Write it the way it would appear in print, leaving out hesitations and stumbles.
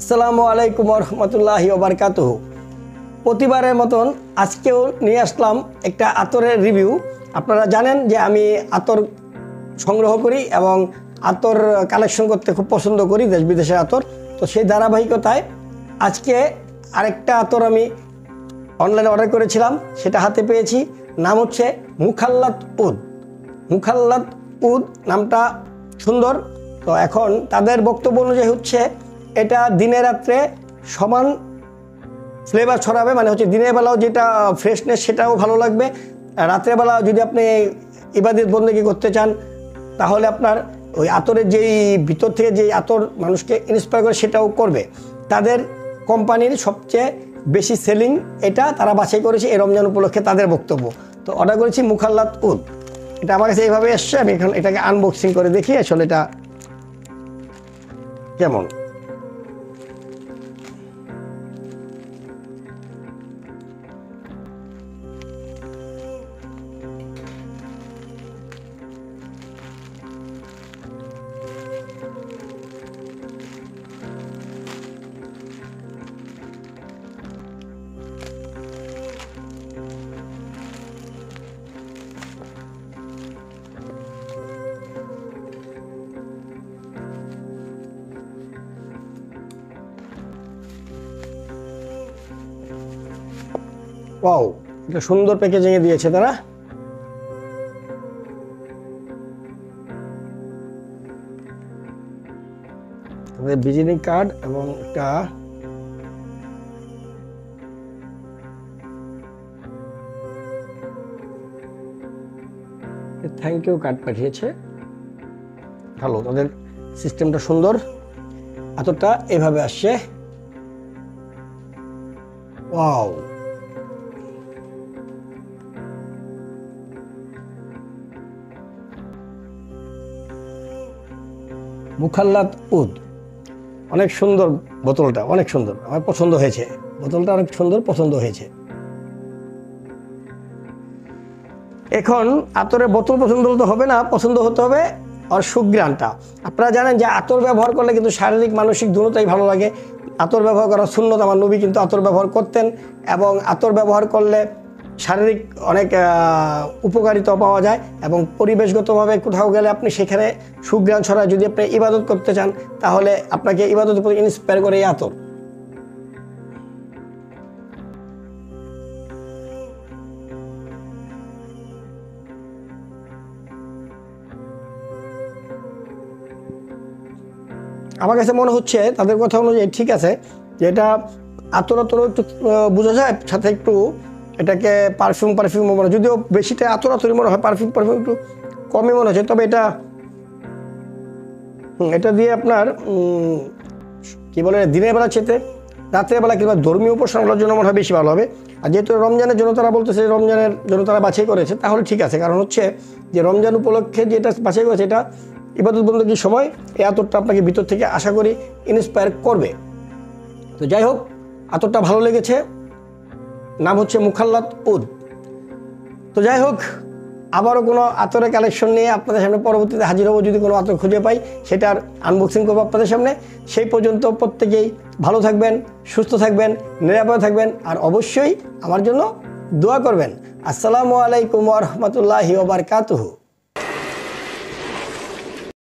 আসসালামু আলাইকুম রহমতুল্লাহি ওবারকাতুহু। প্রতিবারের মতন আজকেও নিয়ে আসলাম একটা আতরের রিভিউ। আপনারা জানেন যে আমি আতর সংগ্রহ করি এবং আতর কালেকশন করতে খুব পছন্দ করি, দেশ বিদেশের আতর। তো সেই ধারাবাহিকতায় আজকে আরেকটা আতর আমি অনলাইনে অর্ডার করেছিলাম, সেটা হাতে পেয়েছি। নাম হচ্ছে মুখাল্লাত উদ। মুখাল্লাত উদ নামটা সুন্দর। তো এখন তাদের বক্তব্য অনুযায়ী হচ্ছে এটা দিনে রাত্রে সমান ফ্লেভার ছড়াবে, মানে হচ্ছে দিনের বেলাও যেটা ফ্রেশনেস সেটাও ভালো লাগবে, রাত্রেবেলা যদি আপনি ইবাদত বন্দেগী করতে চান তাহলে আপনার ওই আতরের যেই ভিতর থেকে যেই আতর মানুষকে ইন্সপায়ার করে সেটাও করবে। তাদের কোম্পানির সবচেয়ে বেশি সেলিং এটা তারা বাছাই করেছে এই রমজান উপলক্ষে, তাদের বক্তব্য। তো অর্ডার করেছি মুখাল্লাত উদ। এটা আমার কাছে এইভাবে এসছে, আমি এখন এটাকে আনবক্সিং করে দেখি আসলে এটা কেমন। ওয়াও, এটা সুন্দর প্যাকেজিংয়ে দিয়েছে তারা। ভিজিটিং কার্ড এবং একটা থ্যাংক ইউ কার্ড পাঠিয়েছে। ভালো, তাদের সিস্টেমটা সুন্দর। আতরটা এভাবে আসছে। ওয়াও, মুখাল্লাত উদ, অনেক সুন্দর বোতলটা, অনেক সুন্দর, আমার পছন্দ হয়েছে। বোতলটা অনেক সুন্দর, পছন্দ হয়েছে। এখন আতরের বোতল পছন্দ হতে হবে না, পছন্দ হতে হবে আর সুঘ্রাণটা। আপনারা জানেন যে আতর ব্যবহার করলে কিন্তু শারীরিক মানসিক দুটোই ভালো লাগে। আতর ব্যবহার করা সুন্নত, আমার নবী কিন্তু আতর ব্যবহার করতেন এবং আতর ব্যবহার করলে শারীরিক অনেক উপকারিতা পাওয়া যায় এবং পরিবেশগতভাবে কোথাও গেলে আপনি সেখানে সুঘ্রাণ ছড়ায়। যদি আপনি ইবাদত করতে চান তাহলে আপনাকে ইবাদতের প্রতি ইন্সপায়ার করে এই আতর। আমার কাছে মনে হচ্ছে তাদের কথা অনুযায়ী ঠিক আছে, যে এটা আতর আতর একটু বোঝা যায়, সাথে একটু এটাকে পারফিউম মনে হয়, যদিও বেশিটা আতর আতরই মনে হয়, পারফিউম একটু কমই মনে হচ্ছে। তবে এটা দিয়ে আপনার কী বলে, দিনের বেলা চেতে রাত্রের বেলা কিংবা ধর্মীয় উপাসনাগুলোর জন্য মনে হয় বেশি ভালো হবে। আর যেহেতু রমজানের জন্য তারা বলতেছে, রমজানের জন্য তারা বাছাই করেছে, তাহলে ঠিক আছে। কারণ হচ্ছে যে রমজান উপলক্ষে যেটা বাছাই করেছে এটা ইবাদত বন্দেগীর সময় এই আতরটা আপনাকে ভিতর থেকে আশা করি ইন্সপায়ার করবে। তো যাই হোক, আতরটা ভালো লেগেছে। নাম হচ্ছে মুখাল্লাত উদ। তো যাই হোক, আবারও কোনো আতরের কালেকশন নিয়ে আপনাদের সামনে পরবর্তীতে হাজির হবো। যদি কোনো আতর খুঁজে পাই সেটার আনবক্সিং করবো আপনাদের সামনে। সেই পর্যন্ত প্রত্যেকেই ভালো থাকবেন, সুস্থ থাকবেন, নিরাপদে থাকবেন, আর অবশ্যই আমার জন্য দোয়া করবেন। আসসালামু আলাইকুম ওয়া রাহমাতুল্লাহি ওয়া বারাকাতুহু।